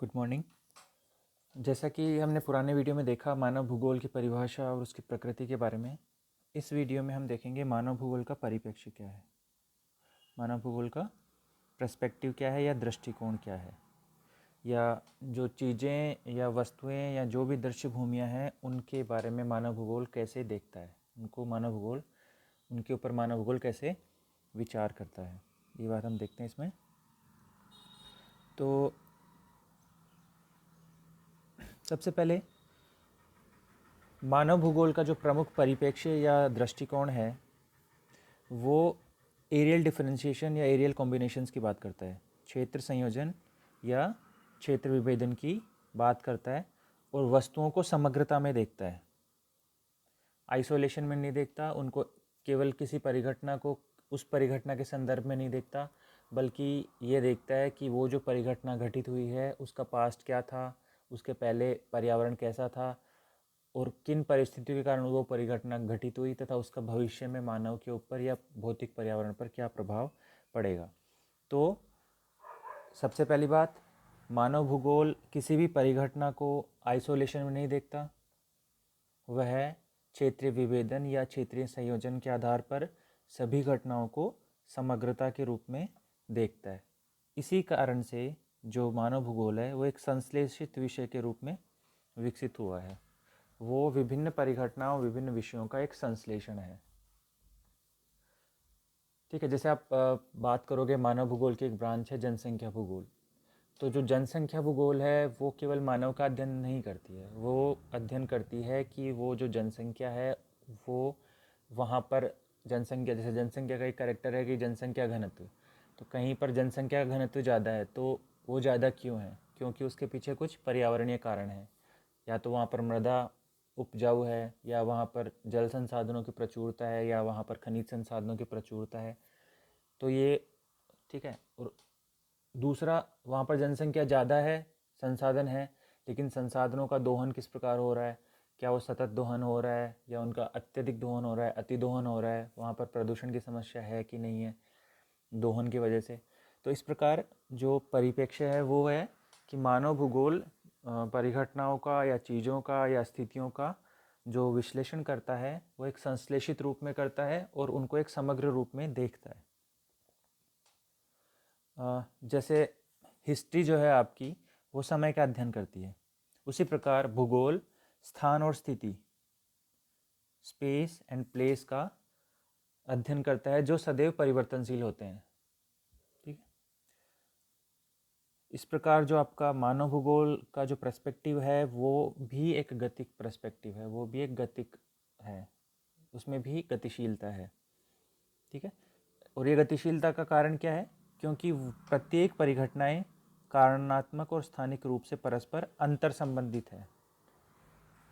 Good morning. जैसा कि हमने पुराने वीडियो में देखा मानव भूगोल की परिभाषा और उसकी प्रकृति के बारे में, इस वीडियो में हम देखेंगे मानव भूगोल का परिप्रेक्ष्य क्या है, मानव भूगोल का पर्सपेक्टिव क्या है या दृष्टिकोण क्या है, या जो चीज़ें या वस्तुएं या जो भी दृश्य भूमियाँ हैं उनके बारे में मानव भूगोल कैसे देखता है, उनके ऊपर मानव भूगोल कैसे विचार करता है, ये बात हम देखते हैं इसमें। तो सबसे पहले मानव भूगोल का जो प्रमुख परिप्रेक्ष्य या दृष्टिकोण है वो एरियल डिफरेंशिएशन या एरियल कॉम्बिनेशंस की बात करता है, क्षेत्र संयोजन या क्षेत्र विभेदन की बात करता है और वस्तुओं को समग्रता में देखता है, आइसोलेशन में नहीं देखता, उनको केवल किसी परिघटना को उस परिघटना के संदर्भ में नहीं देखता, बल्कि ये देखता है कि वो जो परिघटना घटित हुई है उसका पास्ट क्या था, उसके पहले पर्यावरण कैसा था और किन परिस्थितियों के कारण वो परिघटना घटित हुई तथा उसका भविष्य में मानव के ऊपर या भौतिक पर्यावरण पर क्या प्रभाव पड़ेगा। तो सबसे पहली बात, मानव भूगोल किसी भी परिघटना को आइसोलेशन में नहीं देखता, वह क्षेत्रीय विभेदन या क्षेत्रीय संयोजन के आधार पर सभी घटनाओं को समग्रता के रूप में देखता है। इसी कारण से जो मानव भूगोल है वो एक संश्लेषित विषय के रूप में विकसित हुआ है, वो विभिन्न परिघटनाओं विभिन्न विषयों का एक संश्लेषण है। ठीक है, जैसे आप बात करोगे मानव भूगोल की एक ब्रांच है जनसंख्या भूगोल, तो जो जनसंख्या भूगोल है वो केवल मानव का अध्ययन नहीं करती है, वो अध्ययन करती है कि वो जो जनसंख्या है वो वहाँ पर जनसंख्या, जैसे जनसंख्या का एक कैरेक्टर है कि जनसंख्या घनत्व, तो कहीं पर जनसंख्या का घनत्व ज़्यादा है तो वो ज़्यादा क्यों है, क्योंकि उसके पीछे कुछ पर्यावरणीय कारण है, या तो वहाँ पर मृदा उपजाऊ है, या वहाँ पर जल संसाधनों की प्रचुरता है, या वहाँ पर खनिज संसाधनों की प्रचुरता है। तो ये ठीक है। और दूसरा, वहाँ पर जनसंख्या ज़्यादा है, संसाधन है, लेकिन संसाधनों का दोहन किस प्रकार हो रहा है, क्या वो सतत दोहन हो रहा है या उनका अत्यधिक दोहन हो रहा है, अति दोहन हो रहा है, वहाँ पर प्रदूषण की समस्या है कि नहीं है दोहन की वजह से। तो इस प्रकार जो परिप्रेक्ष्य है वो है कि मानव भूगोल परिघटनाओं का या चीज़ों का या स्थितियों का जो विश्लेषण करता है वो एक संश्लेषित रूप में करता है और उनको एक समग्र रूप में देखता है। जैसे हिस्ट्री जो है आपकी वो समय का अध्ययन करती है, उसी प्रकार भूगोल स्थान और स्थिति, स्पेस एंड प्लेस का अध्ययन करता है जो सदैव परिवर्तनशील होते हैं। ठीक है, इस प्रकार जो आपका मानव भूगोल का जो पर्सपेक्टिव है वो भी एक गतिक पर्सपेक्टिव है, वो भी एक गतिक है, उसमें भी गतिशीलता है। ठीक है, और ये गतिशीलता का कारण क्या है, क्योंकि प्रत्येक परिघटनाएं कारणात्मक और स्थानिक रूप से परस्पर अंतर संबंधित है,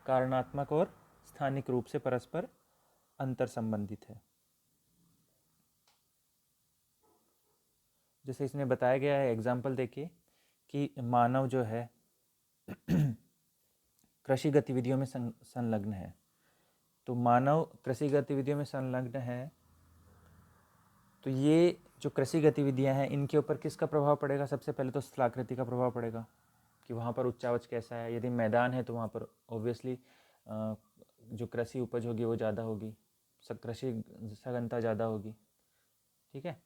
कारणात्मक और स्थानिक रूप से परस्पर अंतर संबंधित है। जैसे इसमें बताया गया है, एग्जाम्पल देखिए कि मानव जो है कृषि गतिविधियों में संलग्न है, तो मानव कृषि गतिविधियों में संलग्न है, तो ये जो कृषि गतिविधियां हैं इनके ऊपर किसका प्रभाव पड़ेगा, सबसे पहले तो स्थलाकृति का प्रभाव पड़ेगा कि वहाँ पर उच्चावच कैसा है, यदि मैदान है तो वहाँ पर ऑब्वियसली जो कृषि उपज होगी वो ज़्यादा होगी, कृषि सघनता ज़्यादा होगी। ठीक है,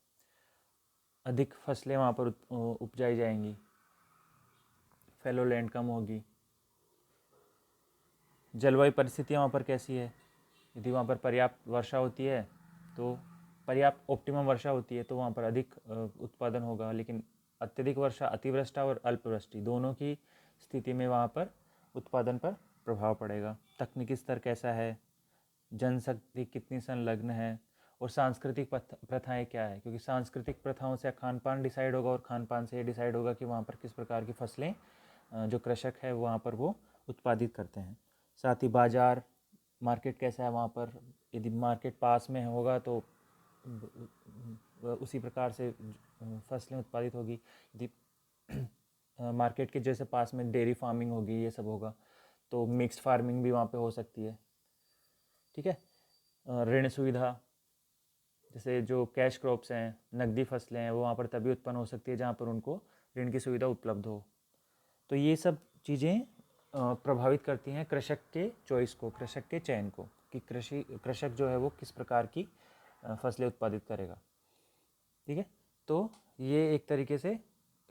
अधिक फसलें वहाँ पर उपजाई जाएंगी, फैलो लैंड कम होगी। जलवायु परिस्थितियाँ वहाँ पर कैसी है, यदि वहाँ पर पर्याप्त वर्षा होती है तो पर्याप्त ऑप्टिमम वर्षा होती है तो वहाँ पर अधिक उत्पादन होगा, लेकिन अत्यधिक वर्षा, अतिवृष्टा और अल्पवृष्टि दोनों की स्थिति में वहाँ पर उत्पादन पर प्रभाव पड़ेगा। तकनीकी स्तर कैसा है, जनशक्ति कितनी संलग्न है, और सांस्कृतिक प्रथाएं क्या है, क्योंकि सांस्कृतिक प्रथाओं से खान पान डिसाइड होगा और खान पान से ये डिसाइड होगा कि वहाँ पर किस प्रकार की फसलें जो कृषक है वहाँ पर वो उत्पादित करते हैं। साथ ही बाज़ार, मार्केट कैसा है वहाँ पर, यदि मार्केट पास में होगा तो उसी प्रकार से फसलें उत्पादित होगी, यदि मार्केट के जैसे पास में डेयरी फार्मिंग होगी, ये सब होगा, तो मिक्स्ड फार्मिंग भी वहाँ पे हो सकती है। ठीक है, ऋण सुविधा, जैसे जो कैश क्रॉप्स हैं, नकदी फसलें हैं, वो वहाँ पर तभी उत्पन्न हो सकती है जहाँ पर उनको ऋण की सुविधा उपलब्ध हो। तो ये सब चीज़ें प्रभावित करती हैं कृषक के चॉइस को, कृषक के चयन को, कि कृषक जो है वो किस प्रकार की फसलें उत्पादित करेगा। ठीक है, तो ये एक तरीके से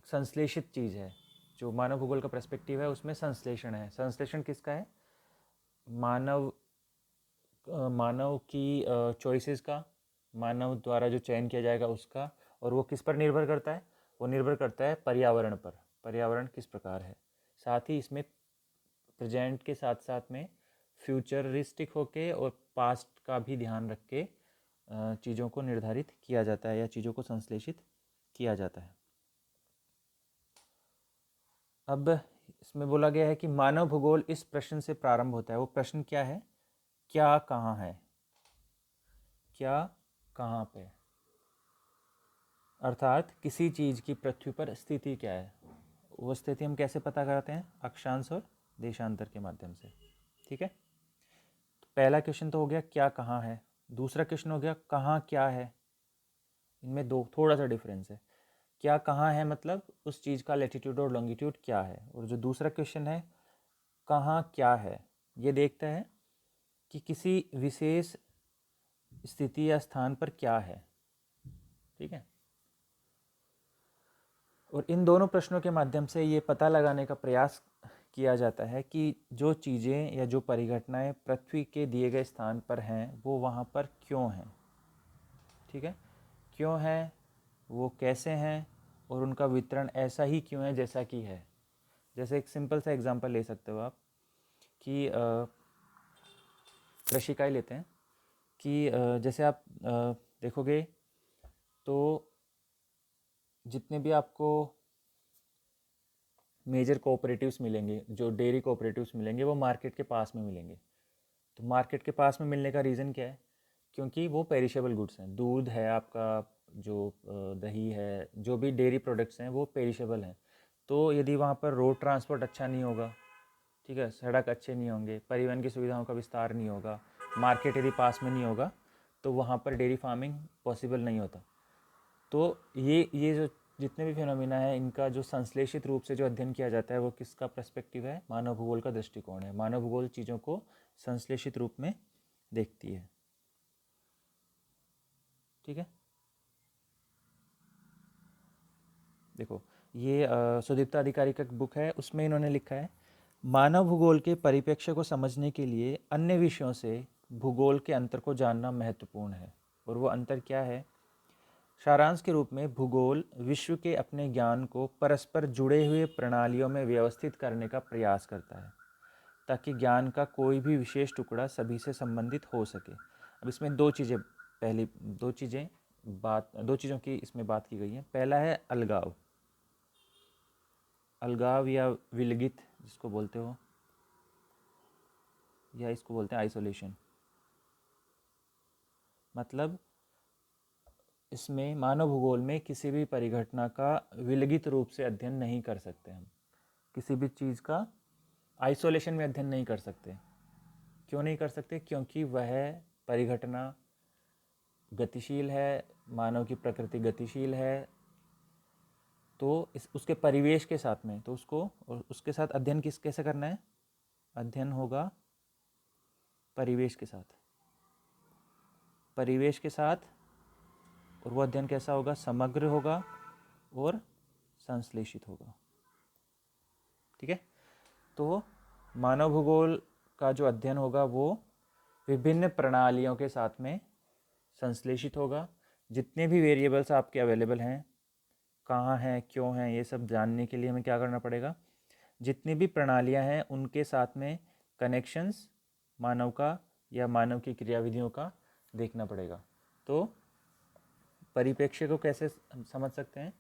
संश्लेषित चीज़ है। जो मानव भूगोल का पर्सपेक्टिव है उसमें संश्लेषण है। संश्लेषण किसका है? मानव की चॉइसेस का, मानव द्वारा जो चयन किया जाएगा उसका। और वो किस पर निर्भर करता है? वो निर्भर करता है पर्यावरण पर, पर्यावरण किस प्रकार है। साथ ही इसमें प्रेजेंट के साथ साथ में फ्यूचरिस्टिक होके और पास्ट का भी ध्यान रख के चीज़ों को निर्धारित किया जाता है या चीज़ों को संश्लेषित किया जाता है। अब इसमें बोला गया है कि मानव भूगोल इस प्रश्न से प्रारंभ होता है। वो प्रश्न क्या है? क्या कहाँ है, क्या कहाँ पे, अर्थात किसी चीज़ की पृथ्वी पर स्थिति क्या है। वो स्थिति हम कैसे पता करते हैं? अक्षांश और देशांतर के माध्यम से। ठीक है, तो पहला क्वेश्चन तो हो गया क्या कहाँ है। दूसरा क्वेश्चन हो गया कहाँ क्या है। इनमें दो थोड़ा सा डिफरेंस है। क्या कहाँ है मतलब उस चीज़ का लैटिट्यूड और लॉन्गिट्यूड क्या है, और जो दूसरा क्वेश्चन है कहाँ क्या है, ये देखता है कि किसी विशेष स्थिति या स्थान पर क्या है। ठीक है, और इन दोनों प्रश्नों के माध्यम से ये पता लगाने का प्रयास किया जाता है कि जो चीज़ें या जो परिघटनाएं पृथ्वी के दिए गए स्थान पर हैं वो वहाँ पर क्यों हैं। ठीक है, क्यों हैं, वो कैसे हैं, और उनका वितरण ऐसा ही क्यों है जैसा कि है। जैसे एक सिंपल सा एग्जांपल ले सकते हो आप कि कृषि का ही लेते हैं कि जैसे आप देखोगे तो जितने भी आपको मेजर कोऑपरेटिव्स मिलेंगे, जो डेयरी कोऑपरेटिव्स मिलेंगे, वो मार्केट के पास में मिलेंगे। तो मार्केट के पास में मिलने का रीज़न क्या है? क्योंकि वो पेरिशेबल गुड्स हैं। दूध है आपका, जो दही है, जो भी डेयरी प्रोडक्ट्स हैं वो पेरिशेबल हैं। तो यदि वहाँ पर रोड ट्रांसपोर्ट अच्छा नहीं होगा, ठीक है, सड़क अच्छे नहीं होंगे, परिवहन की सुविधाओं का विस्तार नहीं होगा, मार्केट यदि पास में नहीं होगा, तो वहाँ पर डेयरी फार्मिंग पॉसिबल नहीं होता। तो ये जो जितने भी फिनोमिना है इनका जो संश्लेषित रूप से जो अध्ययन किया जाता है वो किसका पर्सपेक्टिव है? मानव भूगोल का दृष्टिकोण है। मानव भूगोल चीज़ों को संश्लेषित रूप में देखती है। ठीक है, देखो ये सुदीप्ता अधिकारी का बुक है, उसमें इन्होंने लिखा है मानव भूगोल के परिप्रेक्ष्य को समझने के लिए अन्य विषयों से भूगोल के अंतर को जानना महत्वपूर्ण है। और वो अंतर क्या है? सारांश के रूप में भूगोल विश्व के अपने ज्ञान को परस्पर जुड़े हुए प्रणालियों में व्यवस्थित करने का प्रयास करता है ताकि ज्ञान का कोई भी विशेष टुकड़ा सभी से संबंधित हो सके। अब इसमें दो चीज़ें, पहली दो चीज़ों की इसमें बात की गई है। पहला है अलगाव, अलगाव या विलगित जिसको बोलते हो, या इसको बोलते हैं आइसोलेशन। मतलब इसमें मानव भूगोल में किसी भी परिघटना का विलगित रूप से अध्ययन नहीं कर सकते हम, किसी भी चीज़ का आइसोलेशन में अध्ययन नहीं कर सकते। क्यों नहीं कर सकते? क्योंकि वह परिघटना गतिशील है, मानव की प्रकृति गतिशील है, तो इस उसके परिवेश के साथ में, तो उसको और उसके साथ अध्ययन कैसे करना है? अध्ययन होगा परिवेश के साथ, परिवेश के साथ। और वो अध्ययन कैसा होगा? समग्र होगा और संश्लेषित होगा। ठीक है, तो मानव भूगोल का जो अध्ययन होगा वो विभिन्न प्रणालियों के साथ में संश्लेषित होगा। जितने भी वेरिएबल्स आपके अवेलेबल हैं, कहाँ हैं, क्यों हैं, ये सब जानने के लिए हमें क्या करना पड़ेगा? जितनी भी प्रणालियाँ हैं उनके साथ में कनेक्शंस मानव का या मानव की क्रियाविधियों का देखना पड़ेगा। तो परिप्रेक्ष्य को कैसे समझ सकते हैं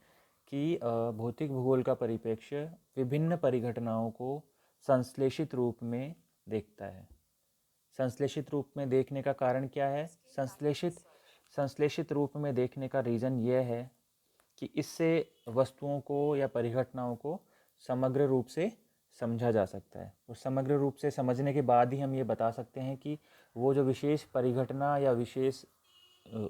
कि भौतिक भूगोल का परिप्रेक्ष्य विभिन्न परिघटनाओं को संश्लेषित रूप में देखता है। संश्लेषित रूप में देखने का कारण क्या है? संश्लेषित रूप में देखने का रीज़न यह है कि इससे वस्तुओं को या परिघटनाओं को समग्र रूप से समझा जा सकता है। और समग्र रूप से समझने के बाद ही हम ये बता सकते हैं कि वो जो विशेष परिघटना या विशेष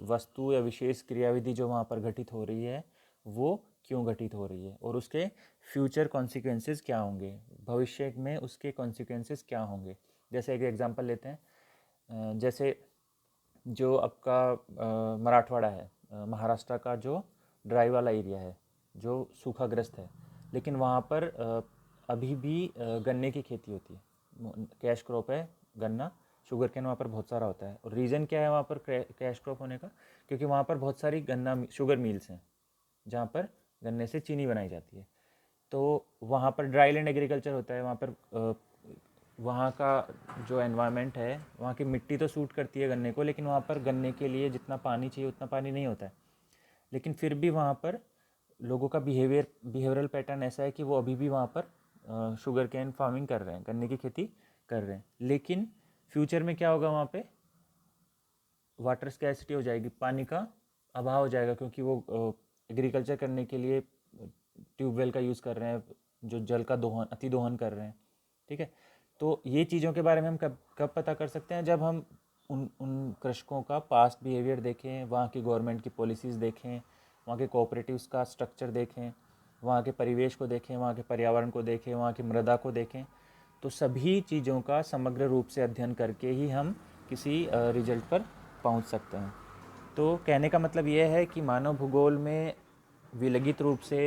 वस्तु या विशेष क्रियाविधि जो वहाँ पर घटित हो रही है वो क्यों घटित हो रही है और उसके फ्यूचर कॉन्सिक्वेंसेस क्या होंगे, भविष्य में उसके कॉन्सिक्वेंसेस क्या होंगे। जैसे एक एग्जांपल लेते हैं, जैसे जो आपका मराठवाड़ा है, महाराष्ट्र का जो ड्राई वाला एरिया है जो सूखाग्रस्त है, लेकिन वहाँ पर अभी भी गन्ने की खेती होती है, कैश क्रॉप है गन्ना, शुगर केन वहाँ पर बहुत सारा होता है। और रीज़न क्या है वहाँ पर कैश क्रॉप होने का? क्योंकि वहाँ पर बहुत सारी गन्ना शुगर मिल्स हैं जहाँ पर गन्ने से चीनी बनाई जाती है। तो वहाँ पर ड्राई लैंड एग्रीकल्चर होता है, वहाँ पर वहाँ का जो एनवायरनमेंट है, वहाँ की मिट्टी तो सूट करती है गन्ने को, लेकिन वहाँ पर गन्ने के लिए जितना पानी चाहिए उतना पानी नहीं होता है। लेकिन फिर भी वहाँ पर लोगों का बिहेवियरल पैटर्न ऐसा है कि वो अभी भी वहाँ पर शुगर कैन फार्मिंग कर रहे हैं, गन्ने की खेती कर रहे हैं। लेकिन फ्यूचर में क्या होगा, वहाँ पे वाटर स्कैसिटी हो जाएगी, पानी का अभाव हो जाएगा, क्योंकि वो एग्रीकल्चर करने के लिए ट्यूबवेल का यूज़ कर रहे हैं, जो जल का दोहन अति दोहन कर रहे हैं। ठीक है, तो ये चीज़ों के बारे में हम कब कब पता कर सकते हैं? जब हम उन कृषकों का पास्ट बिहेवियर देखें, वहाँ की गवर्नमेंट की पॉलिसीज़ देखें, वहाँ के कोऑपरेटिव्स का स्ट्रक्चर देखें, वहाँ के परिवेश को देखें, वहाँ के पर्यावरण को देखें, वहाँ की मृदा को देखें। तो सभी चीज़ों का समग्र रूप से अध्ययन करके ही हम किसी रिजल्ट पर पहुँच सकते हैं। तो कहने का मतलब ये है कि मानव भूगोल में विलगित रूप से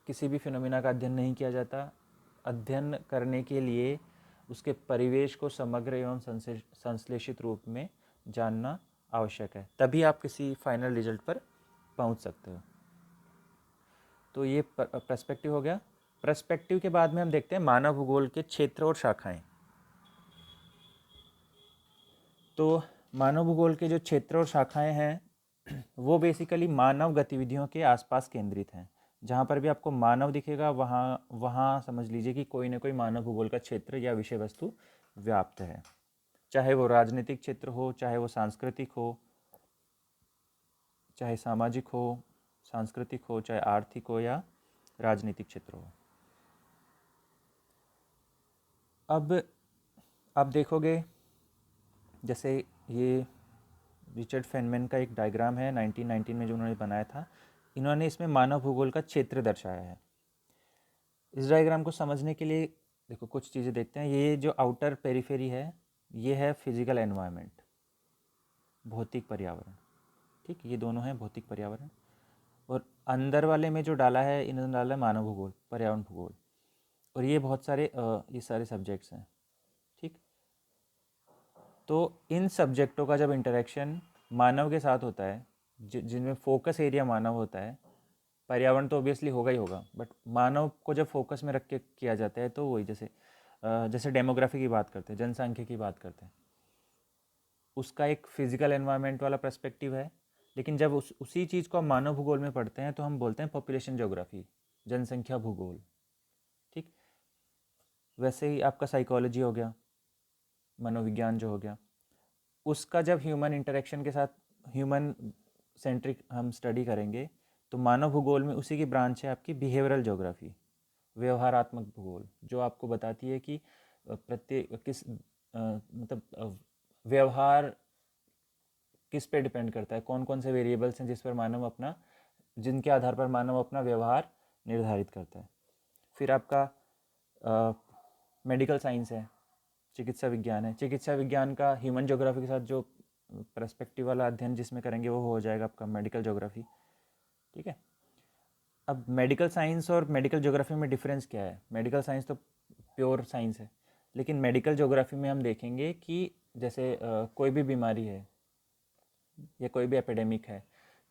किसी भी फिनोमिना का अध्ययन नहीं किया जाता। अध्ययन करने के लिए उसके परिवेश को समग्र एवं संश्लेषित रूप में जानना आवश्यक है, तभी आप किसी फाइनल रिजल्ट पर पहुंच सकते हो। तो ये पर्सपेक्टिव हो गया। पर्सपेक्टिव के बाद में हम देखते हैं मानव भूगोल के क्षेत्र और शाखाएं। तो मानव भूगोल के जो क्षेत्र और शाखाएं हैं वो बेसिकली मानव गतिविधियों के आसपास केंद्रित हैं। जहाँ पर भी आपको मानव दिखेगा वहाँ वहाँ समझ लीजिए कि कोई ना कोई मानव भूगोल का क्षेत्र या विषय वस्तु व्याप्त है, चाहे वो राजनीतिक क्षेत्र हो, चाहे वो सांस्कृतिक हो, चाहे सामाजिक हो, सांस्कृतिक हो, चाहे आर्थिक हो या राजनीतिक क्षेत्र हो। अब आप देखोगे, जैसे ये रिचर्ड फेनमैन का एक डायग्राम है 1919 में जो उन्होंने बनाया था, इन्होंने इसमें मानव भूगोल का क्षेत्र दर्शाया है। इस डायग्राम को समझने के लिए देखो कुछ चीज़ें देखते हैं। ये जो आउटर पेरिफेरी है ये है फिजिकल एनवायरनमेंट, भौतिक पर्यावरण। ठीक, ये दोनों हैं भौतिक पर्यावरण। और अंदर वाले में जो डाला है इन्होंने डाला है मानव भूगोल, पर्यावरण भूगोल। और ये बहुत सारे ये सारे सब्जेक्ट्स हैं। ठीक, तो इन सब्जेक्टों का जब इंटरेक्शन मानव के साथ होता है, जिनमें फोकस एरिया मानव होता है, पर्यावरण तो ऑब्वियसली होगा ही होगा, बट मानव को जब फोकस में रख के किया जाता है तो वही जैसे डेमोग्राफी की बात करते हैं, जनसंख्या की बात करते हैं, उसका एक फिजिकल एनवायरनमेंट वाला पर्सपेक्टिव है। लेकिन जब उसी चीज़ को हम मानव भूगोल में पढ़ते हैं तो हम बोलते हैं पॉपुलेशन ज्योग्राफी, जनसंख्या भूगोल। ठीक, वैसे ही आपका साइकोलॉजी हो गया, मनोविज्ञान जो हो गया, उसका जब ह्यूमन इंटरेक्शन के साथ ह्यूमन सेंट्रिक हम स्टडी करेंगे तो मानव भूगोल में उसी की ब्रांच है आपकी बिहेवियरल ज्योग्राफी, व्यवहारात्मक भूगोल, जो आपको बताती है कि प्रत्येक किस मतलब व्यवहार किस पे डिपेंड करता है, कौन कौन से वेरिएबल्स हैं जिस पर मानव अपना जिनके आधार पर मानव अपना व्यवहार निर्धारित करता है। फिर आपका मेडिकल साइंस है, चिकित्सा विज्ञान है। चिकित्सा विज्ञान का ह्यूमन ज्योग्राफी के साथ जो पर्सपेक्टिव वाला अध्ययन जिसमें करेंगे वो हो जाएगा आपका मेडिकल ज्योग्राफी। ठीक है, अब मेडिकल साइंस और मेडिकल ज्योग्राफी में डिफरेंस क्या है? मेडिकल साइंस तो प्योर साइंस है, लेकिन मेडिकल ज्योग्राफी में हम देखेंगे कि जैसे कोई भी बीमारी है या कोई भी एपिडेमिक है,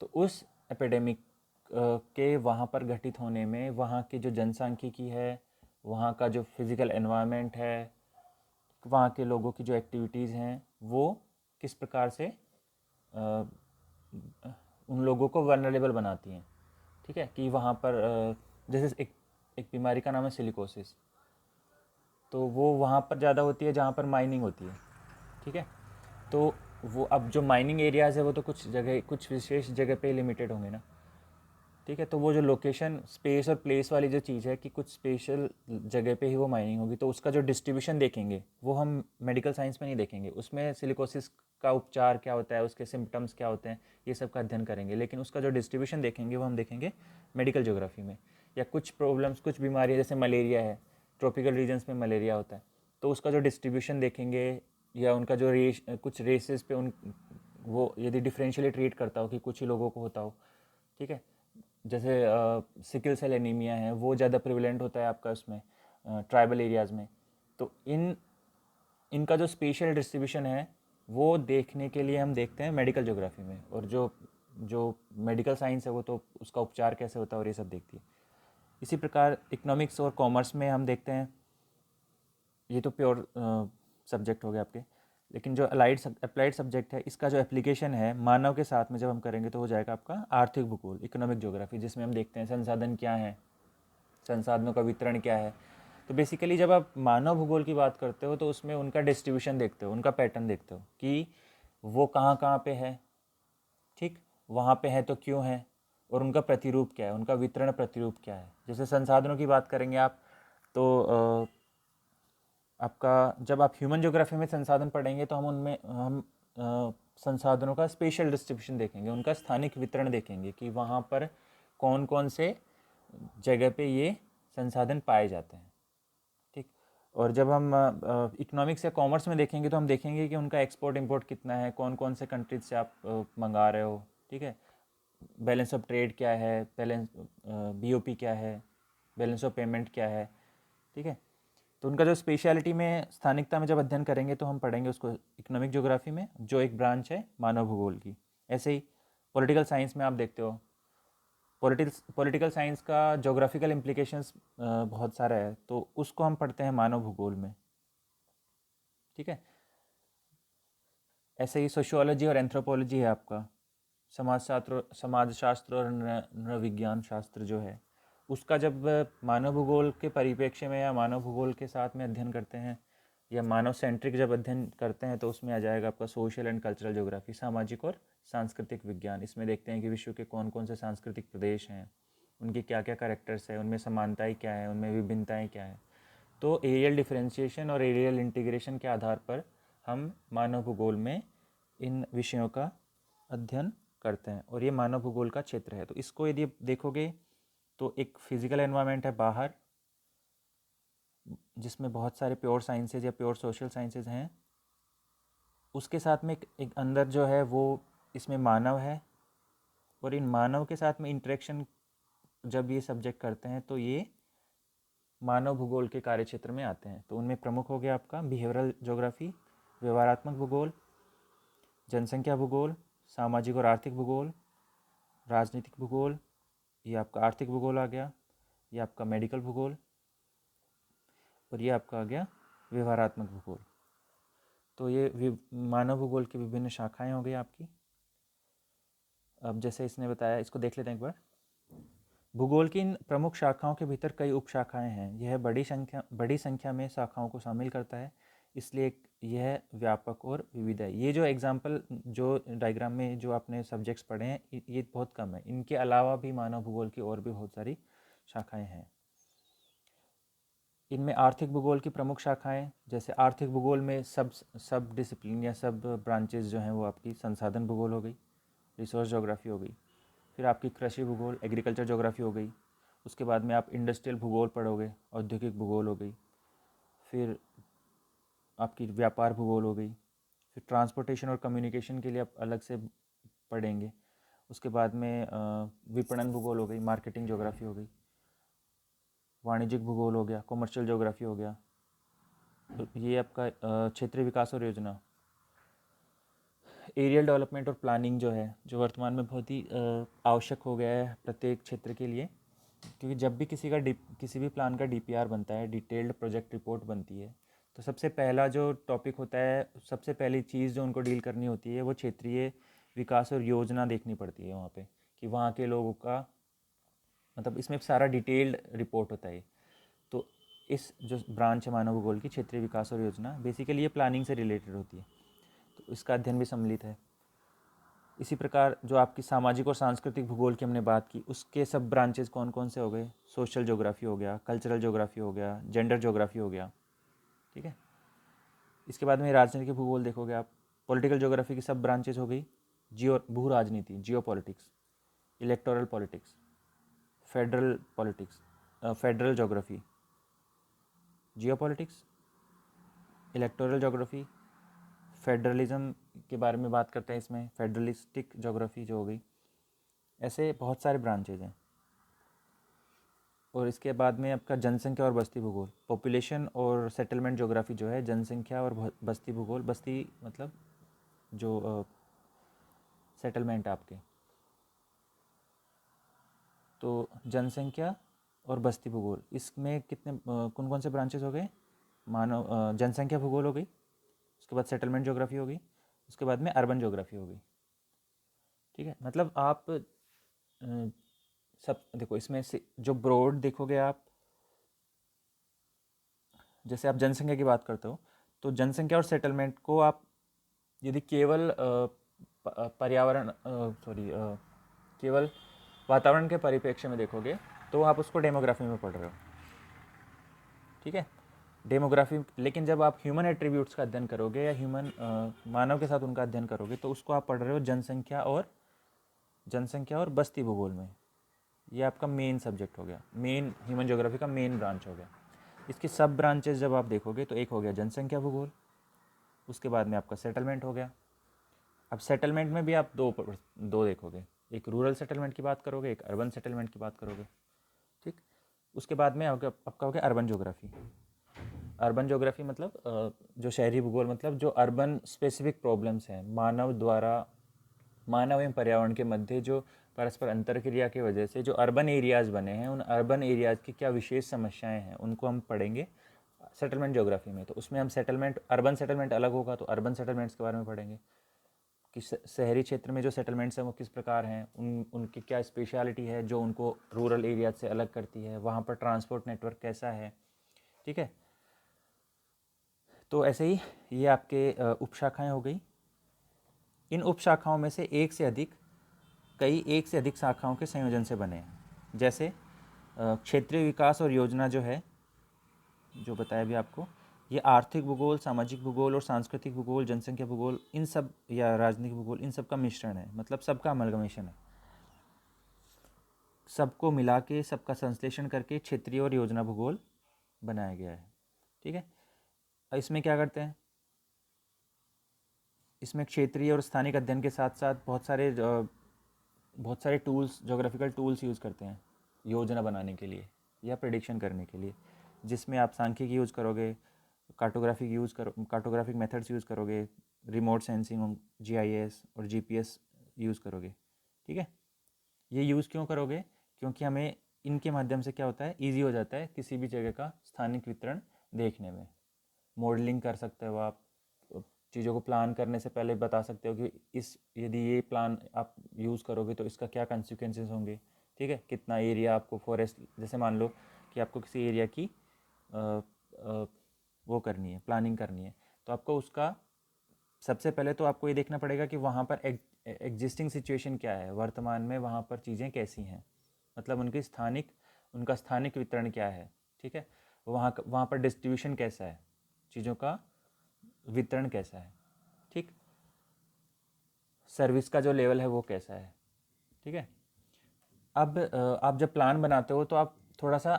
तो उस एपिडेमिक के वहाँ पर घटित होने में वहाँ की जो जनसांख्यिकी है, वहाँ का जो फिज़िकल एनवायरनमेंट है, वहाँ के लोगों की जो एक्टिविटीज़ हैं वो किस प्रकार से उन लोगों को वनरेबल बनाती हैं। ठीक है, कि वहाँ पर जैसे एक बीमारी का नाम है सिलिकोसिस, तो वो वहाँ पर ज़्यादा होती है जहाँ पर माइनिंग होती है। ठीक है, तो वो अब जो माइनिंग एरियाज़ है वो तो कुछ विशेष जगह पे लिमिटेड होंगे ना। ठीक है। तो वो जो लोकेशन, स्पेस और प्लेस वाली जो चीज़ है कि कुछ स्पेशल जगह पे ही वो माइनिंग होगी, तो उसका जो डिस्ट्रीब्यूशन देखेंगे वो हम मेडिकल साइंस में नहीं देखेंगे। उसमें सिलिकोसिस का उपचार क्या होता है, उसके सिम्टम्स क्या होते हैं, ये सब का अध्ययन करेंगे। लेकिन उसका जो डिस्ट्रीब्यूशन देखेंगे वो हम देखेंगे मेडिकल ज्योग्राफी में। या कुछ प्रॉब्लम्स, कुछ बीमारियाँ, जैसे मलेरिया है, ट्रॉपिकल रीजन्स में मलेरिया होता है, तो उसका जो डिस्ट्रीब्यूशन देखेंगे, या उनका जो कुछ रेसेस पे उन वो यदि डिफरेंशियली ट्रीट करता हो कि कुछ ही लोगों को होता हो, ठीक है। जैसे सिकल सेल एनीमिया है, वो ज़्यादा प्रिवलेंट होता है आपका उसमें ट्राइबल एरियाज़ में। तो इनका जो स्पेशल डिस्ट्रीब्यूशन है वो देखने के लिए हम देखते हैं मेडिकल ज्योग्राफी में। और जो जो मेडिकल साइंस है वो तो उसका उपचार कैसे होता है और ये सब देखती है। इसी प्रकार इकोनॉमिक्स और कॉमर्स में हम देखते हैं, ये तो प्योर सब्जेक्ट हो गए आपके। लेकिन जो अप्लाइड सब्जेक्ट है, इसका जो एप्लीकेशन है मानव के साथ में जब हम करेंगे तो हो जाएगा आपका आर्थिक भूगोल, इकोनॉमिक ज्योग्राफी, जिसमें हम देखते हैं संसाधन क्या है, संसाधनों का वितरण क्या है। तो बेसिकली जब आप मानव भूगोल की बात करते हो तो उसमें उनका डिस्ट्रीब्यूशन देखते हो, उनका पैटर्न देखते हो कि वो कहाँ कहाँ पे है, ठीक, वहाँ पे है तो क्यों है, और उनका प्रतिरूप क्या है, उनका वितरण प्रतिरूप क्या है। जैसे संसाधनों की बात करेंगे आप, तो आपका जब आप ह्यूमन ज्योग्राफी में संसाधन पढ़ेंगे तो हम संसाधनों का स्पेशल डिस्ट्रीब्यूशन देखेंगे, उनका स्थानिक वितरण देखेंगे कि वहाँ पर कौन कौन से जगह पे ये संसाधन पाए जाते हैं, ठीक। और जब हम इकोनॉमिक्स या कॉमर्स में देखेंगे तो हम देखेंगे कि उनका एक्सपोर्ट इंपोर्ट कितना है, कौन कौन से कंट्रीज से आप मंगा रहे हो, ठीक है। बैलेंस ऑफ ट्रेड क्या है, बैलेंस बीओपी क्या है, बैलेंस ऑफ पेमेंट क्या है, ठीक है। तो उनका जो स्पेशलिटी में, स्थानिकता में जब अध्ययन करेंगे तो हम पढ़ेंगे उसको इकोनॉमिक ज्योग्राफी में, जो एक ब्रांच है मानव भूगोल की। ऐसे ही पॉलिटिकल साइंस में आप देखते हो, पॉलिटिकल साइंस का जोग्राफिकल इम्प्लीकेशंस बहुत सारा है, तो उसको हम पढ़ते हैं मानव भूगोल में, ठीक है। ऐसे ही सोशियोलॉजी और एंथ्रोपोलॉजी है आपका, समाजशास्त्र और नृविज्ञान शास्त्र जो है, उसका जब मानव भूगोल के परिप्रेक्ष्य में या मानव भूगोल के साथ में अध्ययन करते हैं, या मानव सेंट्रिक जब अध्ययन करते हैं, तो उसमें आ जाएगा आपका सोशल एंड कल्चरल ज्योग्राफी, सामाजिक और सांस्कृतिक विज्ञान। इसमें देखते हैं कि विश्व के कौन कौन से सांस्कृतिक प्रदेश हैं, उनके क्या क्या कैरेक्टर्स हैं, उनमें समानताएं क्या हैं, उनमें विभिन्नताएं क्या हैं। तो एरियल डिफरेंशिएशन और एरियल इंटीग्रेशन के आधार पर हम मानव भूगोल में इन विषयों का अध्ययन करते हैं, और ये मानव भूगोल का क्षेत्र है। तो इसको यदि देखोगे तो एक फिजिकल एनवायरनमेंट है बाहर, जिसमें बहुत सारे प्योर साइंसेज या प्योर सोशल साइंसेज हैं, उसके साथ में एक अंदर जो है वो इसमें मानव है, और इन मानव के साथ में इंटरेक्शन जब ये सब्जेक्ट करते हैं तो ये मानव भूगोल के कार्यक्षेत्र में आते हैं। तो उनमें प्रमुख हो गया आपका बिहेवियरल ज्योग्राफी, व्यवहारात्मक भूगोल, जनसंख्या भूगोल, सामाजिक और आर्थिक भूगोल, राजनीतिक भूगोल, ये आपका आर्थिक भूगोल आ गया, ये आपका मेडिकल भूगोल, और ये आपका आ गया व्यवहारात्मक भूगोल। तो ये मानव भूगोल की विभिन्न शाखाएं हो गई आपकी। अब जैसे इसने बताया, इसको देख लेते हैं एक बार। भूगोल की इन प्रमुख शाखाओं के भीतर कई उपशाखाएं हैं। यह बड़ी संख्या में शाखाओं को शामिल करता है, इसलिए यह व्यापक और विविध है। ये जो एग्जाम्पल, जो डायग्राम में जो आपने सब्जेक्ट्स पढ़े हैं, ये बहुत कम है। इनके अलावा भी मानव भूगोल की और भी बहुत सारी शाखाएं हैं। इनमें आर्थिक भूगोल की प्रमुख शाखाएं, जैसे आर्थिक भूगोल में सब डिसिप्लिन या सब ब्रांचेस जो हैं वो आपकी संसाधन भूगोल हो गई, रिसोर्स ज्योग्राफी हो गई। फिर आपकी कृषि भूगोल, एग्रीकल्चर ज्योग्राफी हो गई। उसके बाद में आप इंडस्ट्रियल भूगोल पढ़ोगे, औद्योगिक भूगोल हो गई। फिर आपकी व्यापार भूगोल हो गई। फिर ट्रांसपोर्टेशन और कम्युनिकेशन के लिए आप अलग से पढ़ेंगे। उसके बाद में विपणन भूगोल हो गई, मार्केटिंग ज्योग्राफी हो गई। वाणिज्यिक भूगोल हो गया, कॉमर्शियल ज्योग्राफी हो गया। तो ये आपका क्षेत्रीय विकास और योजना, एरियल डेवलपमेंट और प्लानिंग जो है, जो वर्तमान में बहुत ही आवश्यक हो गया है प्रत्येक क्षेत्र के लिए। क्योंकि जब भी किसी भी प्लान का डीपीआर बनता है, डिटेल्ड प्रोजेक्ट रिपोर्ट बनती है, तो सबसे पहला जो टॉपिक होता है, सबसे पहली चीज़ जो उनको डील करनी होती है, वो क्षेत्रीय विकास और योजना देखनी पड़ती है वहाँ पे, कि वहाँ के लोगों का, मतलब इसमें सारा डिटेल्ड रिपोर्ट होता है। तो इस जो ब्रांच है मानव भूगोल की, क्षेत्रीय विकास और योजना, बेसिकली ये प्लानिंग से रिलेटेड होती है, तो इसका अध्ययन भी सम्मिलित है। इसी प्रकार जो आपकी सामाजिक और सांस्कृतिक भूगोल की हमने बात की, उसके सब ब्रांचेस कौन कौन से हो गए? सोशल ज्योग्राफी हो गया, कल्चरल ज्योग्राफी हो गया, जेंडर ज्योग्राफी हो गया, ठीक है। इसके बाद में राजनीतिक भूगोल देखोगे आप, पॉलिटिकल ज्योग्राफी की सब ब्रांचेस हो गई, भू राजनीति, जियो politics, electoral politics, federal politics, federal geography, जियो पॉलिटिक्स, इलेक्टोरल ज्योग्राफी, फेडरलिज्म के बारे में बात करते हैं इसमें, फेडरलिस्टिक ज्योग्राफी जो हो गई। ऐसे बहुत सारे ब्रांचेज हैं। और इसके बाद में आपका जनसंख्या और बस्ती भूगोल, पॉपुलेशन और सेटलमेंट ज्योग्राफी जो है, जनसंख्या और बस्ती भूगोल, बस्ती मतलब जो सेटलमेंट आपके, तो जनसंख्या और बस्ती भूगोल, इसमें कितने कौन कौन से ब्रांचेस हो गए? मानव जनसंख्या भूगोल हो गई, उसके बाद सेटलमेंट ज्योग्राफी हो गई, उसके बाद में अर्बन ज्योग्राफी हो गई, ठीक है। मतलब आप सब देखो, इसमें से जो ब्रॉड देखोगे आप, जैसे आप जनसंख्या की बात करते हो, तो जनसंख्या और सेटलमेंट को आप यदि केवल पर्यावरण केवल वातावरण के परिप्रेक्ष्य में देखोगे तो आप उसको डेमोग्राफी में पढ़ रहे हो, ठीक है, डेमोग्राफी। लेकिन जब आप ह्यूमन एट्रीब्यूट्स का अध्ययन करोगे या ह्यूमन मानव के साथ उनका अध्ययन करोगे तो उसको आप पढ़ रहे हो जनसंख्या और बस्ती भूगोल में। ये आपका मेन सब्जेक्ट हो गया, मेन ह्यूमन ज्योग्राफी का मेन ब्रांच हो गया। इसकी सब ब्रांचेस जब आप देखोगे तो एक हो गया जनसंख्या भूगोल, उसके बाद में आपका सेटलमेंट हो गया। अब सेटलमेंट में भी आप दो देखोगे, एक रूरल सेटलमेंट की बात करोगे, एक अर्बन सेटलमेंट की बात करोगे, ठीक। उसके बाद में आपका हो गया अर्बन ज्योग्राफी। अर्बन ज्योग्राफी मतलब जो शहरी भूगोल, मतलब जो अर्बन स्पेसिफिक प्रॉब्लम्स हैं मानव एवं पर्यावरण के मध्य जो परस्पर अंतरक्रिया की वजह से जो अर्बन एरियाज़ बने हैं, उन अर्बन एरियाज़ की क्या विशेष समस्याएं हैं, उनको हम पढ़ेंगे सेटलमेंट ज्योग्राफी में। तो उसमें हम सेटलमेंट, अर्बन सेटलमेंट अलग होगा तो अर्बन सेटलमेंट्स के बारे में पढ़ेंगे कि शहरी क्षेत्र में जो सेटलमेंट्स हैं वो किस प्रकार हैं, उनकी क्या स्पेशलिटी है जो उनको रूरल एरिया से अलग करती है, वहाँ पर ट्रांसपोर्ट नेटवर्क कैसा है, ठीक है। तो ऐसे ही ये आपके उपशाखाएं हो गई। इन उपशाखाओं में से एक से अधिक शाखाओं के संयोजन से बने हैं। जैसे क्षेत्रीय विकास और योजना जो है, जो बताया भी आपको, ये आर्थिक भूगोल, सामाजिक भूगोल और सांस्कृतिक भूगोल, जनसंख्या भूगोल, इन सब, या राजनीतिक भूगोल, इन सब का मिश्रण है, मतलब सबका अमलगमेशन है। सबको मिला के, सबका संश्लेषण करके क्षेत्रीय और योजना भूगोल बनाया गया है, ठीक है। अब इसमें क्या करते हैं, इसमें क्षेत्रीय और स्थानिक अध्ययन के साथ साथ बहुत सारे टूल्स, जोग्राफिकल टूल्स यूज़ करते हैं योजना बनाने के लिए या प्रेडिक्शन करने के लिए, जिसमें आप सांख्यिकी यूज़ करोगे, कार्टोग्राफिक मेथड्स यूज़ करोगे, रिमोट सेंसिंग, जीआईएस और जीपीएस यूज़ करोगे, ठीक है। ये यूज़ क्यों करोगे? क्योंकि हमें इनके माध्यम से क्या होता है, ईजी हो जाता है किसी भी जगह का स्थानिक वितरण देखने में। मॉडलिंग कर सकते हो आप, चीज़ों को प्लान करने से पहले बता सकते हो कि यदि ये प्लान आप यूज़ करोगे तो इसका क्या कंसिक्वेंसेस होंगे, ठीक है। कितना एरिया आपको फॉरेस्ट, जैसे मान लो कि आपको किसी एरिया की वो करनी है, प्लानिंग करनी है, तो आपको उसका सबसे पहले तो आपको ये देखना पड़ेगा कि वहाँ पर एग्जिस्टिंग सिचुएशन क्या है, वर्तमान में वहाँ पर चीज़ें कैसी हैं, मतलब उनका स्थानिक वितरण क्या है, ठीक है। वहाँ पर डिस्ट्रीब्यूशन कैसा है, चीज़ों का वितरण कैसा है, ठीक, सर्विस का जो लेवल है वो कैसा है, ठीक है। अब आप जब प्लान बनाते हो तो आप थोड़ा सा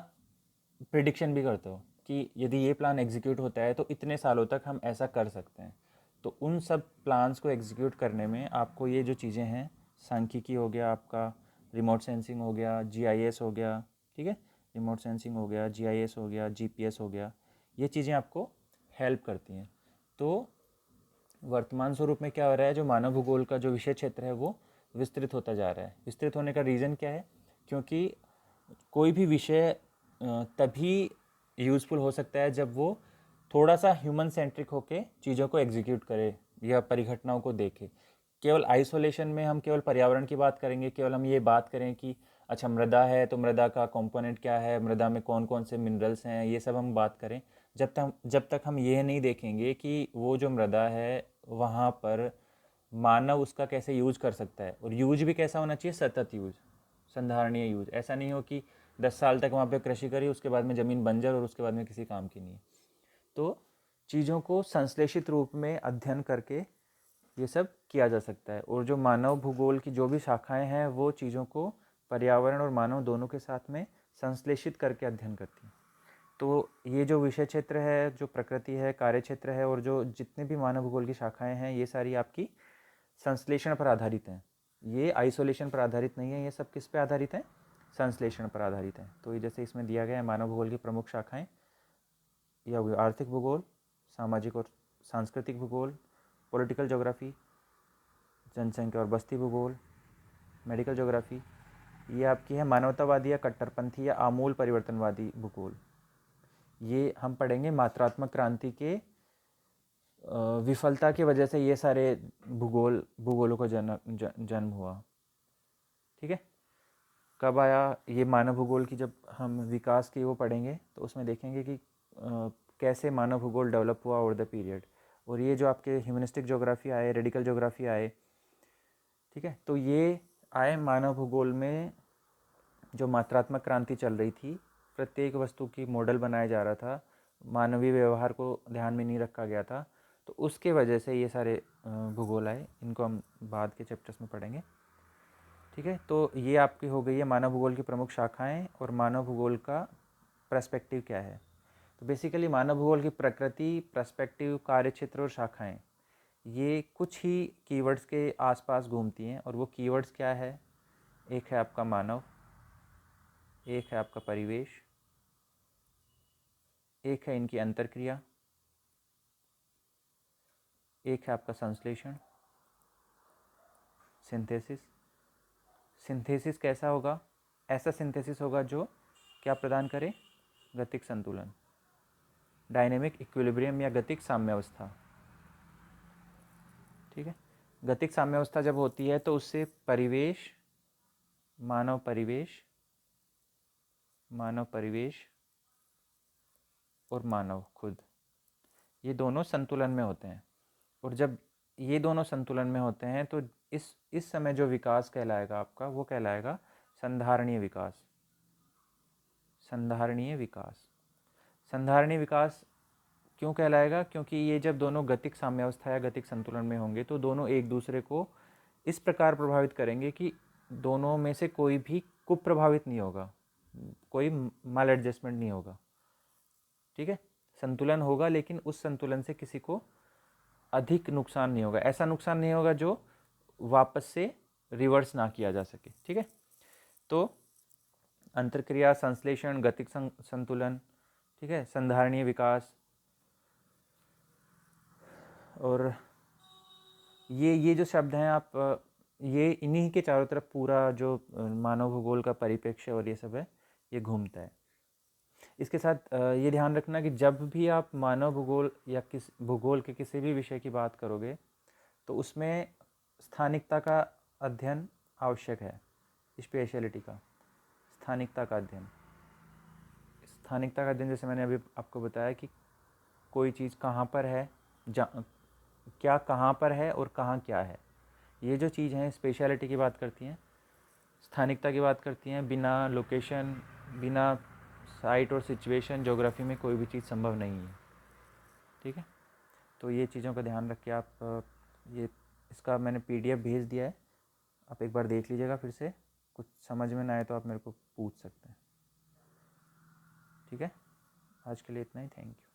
प्रिडिक्शन भी करते हो कि यदि ये प्लान एग्जीक्यूट होता है तो इतने सालों तक हम ऐसा कर सकते हैं। तो उन सब प्लान्स को एग्जीक्यूट करने में आपको ये जो चीज़ें हैं, सांख्यिकी हो गया आपका, रिमोट सेंसिंग हो गया, जीआईएस हो गया, ठीक है, रिमोट सेंसिंग हो गया, जीआईएस हो गया, जीपीएस हो गया, ये चीज़ें आपको हेल्प करती हैं। तो वर्तमान स्वरूप में क्या हो रहा है, जो मानव भूगोल का जो विषय क्षेत्र है वो विस्तृत होता जा रहा है। विस्तृत होने का रीज़न क्या है? क्योंकि कोई भी विषय तभी यूज़फुल हो सकता है जब वो थोड़ा सा ह्यूमन सेंट्रिक होके चीज़ों को एग्जीक्यूट करे या परिघटनाओं को देखे। केवल आइसोलेशन में हम केवल पर्यावरण की बात करेंगे, केवल हम ये बात करें कि अच्छा मृदा है तो मृदा का कंपोनेंट क्या है, मृदा में कौन कौन से मिनरल्स हैं, ये सब हम बात करें, जब तक हम ये नहीं देखेंगे कि वो जो मृदा है वहाँ पर मानव उसका कैसे यूज कर सकता है, और यूज भी कैसा होना चाहिए, सतत यूज, संधारणीय यूज। ऐसा नहीं हो कि 10 साल तक वहाँ पे कृषि करी, उसके बाद में ज़मीन बंजर और उसके बाद में किसी काम की नहीं है। तो चीज़ों को संश्लेषित रूप में अध्ययन करके ये सब किया जा सकता है। और जो मानव भूगोल की जो भी शाखाएं हैं वो चीज़ों को पर्यावरण और मानव दोनों के साथ में संश्लेषित करके अध्ययन करती हैं। तो ये जो विषय क्षेत्र है, जो प्रकृति है, कार्य क्षेत्र है, और जो जितने भी मानव भूगोल की शाखाएं हैं, ये सारी आपकी संश्लेषण पर आधारित हैं। ये आइसोलेशन पर आधारित नहीं है, ये सब किस पे आधारित है, संश्लेषण पर आधारित है। तो ये जैसे इसमें दिया गया है, मानव भूगोल की प्रमुख शाखाएं या आर्थिक भूगोल, सामाजिक और सांस्कृतिक भूगोल, पॉलिटिकल ज्योग्राफी, जनसंख्या और बस्ती भूगोल, मेडिकल ज्योग्राफी, ये आपकी है मानवतावादी या कट्टरपंथी या आमूल परिवर्तनवादी भूगोल। ये हम पढ़ेंगे मात्रात्मक क्रांति के विफलता की वजह से ये सारे भूगोलों का जन्म हुआ। ठीक है, कब आया ये मानव भूगोल की, जब हम विकास की वो पढ़ेंगे तो उसमें देखेंगे कि कैसे मानव भूगोल डेवलप हुआ ओवर द पीरियड। और ये जो आपके ह्यूमनिस्टिक ज्योग्राफी आए, रेडिकल ज्योग्राफी आए, ठीक है, तो ये आए मानव भूगोल में जो मात्रात्मक क्रांति चल रही थी, प्रत्येक वस्तु की मॉडल बनाया जा रहा था, मानवीय व्यवहार को ध्यान में नहीं रखा गया था, तो उसके वजह से ये सारे भूगोल आए। इनको हम बाद के चैप्टर्स में पढ़ेंगे। ठीक है, तो ये आपकी हो गई है मानव भूगोल की प्रमुख शाखाएं और मानव भूगोल का पर्सपेक्टिव क्या है। तो बेसिकली मानव भूगोल की प्रकृति, पर्सपेक्टिव, कार्यक्षेत्र और शाखाएं, ये कुछ ही कीवर्ड्स के आसपास घूमती हैं। और वो कीवर्ड्स क्या है, एक है आपका मानव, एक है आपका परिवेश, एक है इनकी अंतर्क्रिया, एक है आपका संश्लेषण, सिंथेसिस। सिंथेसिस कैसा होगा, ऐसा सिंथेसिस होगा जो क्या प्रदान करे, गतिक संतुलन, डायनेमिक इक्विलिब्रियम या गतिक साम्यावस्था। ठीक है, गतिक साम्यावस्था जब होती है तो उससे परिवेश, मानव परिवेश, मानव परिवेश और मानव खुद, ये दोनों संतुलन में होते हैं। और जब ये दोनों संतुलन में होते हैं तो इस समय जो विकास कहलाएगा आपका, वो कहलाएगा संधारणीय विकास। संधारणीय विकास, संधारणीय विकास क्यों कहलाएगा, क्योंकि ये जब दोनों गतिक साम्यावस्था या गतिक संतुलन में होंगे तो दोनों एक दूसरे को इस प्रकार प्रभावित करेंगे कि दोनों में से कोई भी कुप्रभावित नहीं होगा, कोई माल एडजस्टमेंट नहीं होगा। ठीक है, संतुलन होगा लेकिन उस संतुलन से किसी को अधिक नुकसान नहीं होगा, ऐसा नुकसान नहीं होगा जो वापस से रिवर्स ना किया जा सके। ठीक है, तो अंतर्क्रिया, संश्लेषण, गतिक संतुलन, ठीक है, संधारणीय विकास, और ये जो शब्द हैं आप, ये इन्हीं के चारों तरफ पूरा जो मानव भूगोल का परिप्रेक्ष्य और ये सब है, ये घूमता है। इसके साथ ये ध्यान रखना कि जब भी आप मानव भूगोल या भूगोल के किसी भी विषय की बात करोगे तो उसमें स्थानिकता का अध्ययन आवश्यक है, स्पेशलिटी का, स्थानिकता का अध्ययन। स्थानिकता का अध्ययन जैसे मैंने अभी आपको बताया कि कोई चीज़ कहाँ पर है, क्या कहाँ पर है और कहाँ क्या है, ये जो चीज़ हैं स्पेशलिटी की बात करती हैं, स्थानिकता की बात करती हैं। बिना लोकेशन, बिना साइट और सिचुएशन, ज्योग्राफी में कोई भी चीज़ संभव नहीं है। ठीक है, तो ये चीज़ों का ध्यान रख के आप ये इसका मैंने PDF भेज दिया है, आप एक बार देख लीजिएगा फिर से, कुछ समझ में ना आए तो आप मेरे को पूछ सकते हैं। ठीक है, आज के लिए इतना ही, थैंक यू।